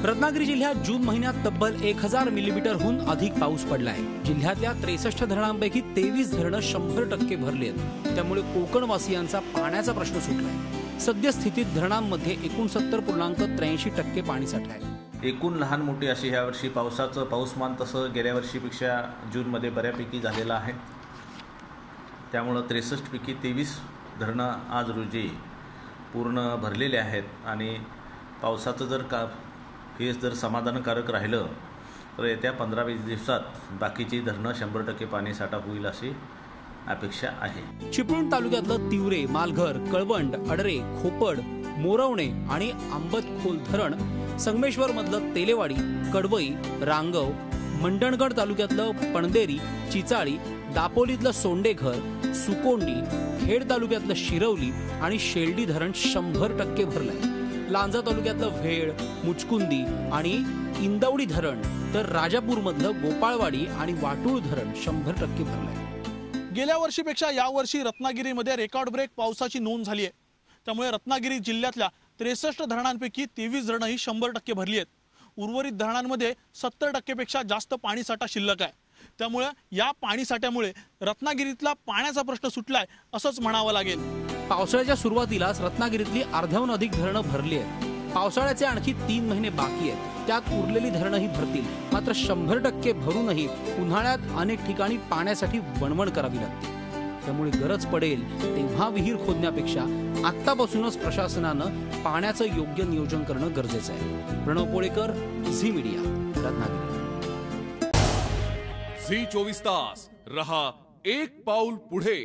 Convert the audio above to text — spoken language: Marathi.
रत्नागिरी जिल्ह्यात जून महिन्यात तब्बल 1000 मिलीमीटरहून अधिक पाऊस पडलाय। जिल्ह्यातल्या 63 धरणांपैकी 23 धरणं 100% भरली आहेत। त्यामुळे कोकणवासियांचा पाण्याचा प्रश्न सुटलाय। सद्यस्थितीत धरणांमध्ये 69.83% पाणीसाठा आहे। एकूण लहान मोठी अशी ह्या वर्षी पावसाचं पाऊसमान तसं गेल्या वर्षीपेक्षा जूनमध्ये बऱ्यापैकी झालेलं आहे। त्यामुळे 63 पैकी 23 धरणं आज रोजी पूर्ण भरलेले आहेत आणि पावसाचं हे जर समाधानकारक राहिलं तर येत्या 15-20 दिवसात बाकीची धरणं 100% पाणीसाठा होईल अशी अपेक्षा आहे। चिपळूण तालुक्यातलं तिवरे, मालघर, कळवंड, अडरे, खोपड, मोरवणे आणि आंबतखोल धरण, संगमेश्वर मधलं तेलेवाडी, कडवई, रांगव, मंडणगड तालुक्यातलं पणदेरी, चिचाळी, दापोलीतलं सोंडेघर, सुकोंडी, खेड तालुक्यातलं शिरवली आणि शेलडी धरण 100% भरलंय। लांजा तालुक्यातलं वेळ, मुचकुंदी आणि इंदवडी धरण तर राजापूरमधलं गोपाळवाडी आणि वाटूळ धरण 100% भरलंय। गेल्या वर्षीपेक्षा यावर्षी रत्नागिरीमध्ये रेकॉर्ड ब्रेक पावसाची नोंद झाली आहे। त्यामुळे रत्नागिरी जिल्ह्यातल्या 63 धरणांपैकी 23 धरणं ही 100% भरली आहेत। उर्वरित धरणांमध्ये 70% पेक्षा जास्त पाणीसाठा शिल्लक आहे। त्यामुळे या पाणीसाठ्यामुळे रत्नागिरीतला पाण्याचा प्रश्न सुटलाय असंच म्हणावं लागेल। पावसाळ्याच्या सुरुवातीलाच रत्नागिरीतली अर्ध्याहून अधिक धरणं भरली आहेत। पावसाळ्याचे आणखी 3 महिने बाकी आहेत। त्यात उरलेली धरणंही भरतील। मात्र 100% भरूनही उन्हाळ्यात अनेक ठिकाणी पाण्यासाठी वणवण करावी लागते। त्यामुळे गरज पडेल तेव्हा विहीर खोदण्यापेक्षा आत्तापासूनच प्रशासनानं पाण्याचं योग्य नियोजन करणं गरजेचं आहे। प्रणव पोळेकर, झी मीडिया, रत्नागिरी। झी 24 तास रहा एक पाऊल पुढे।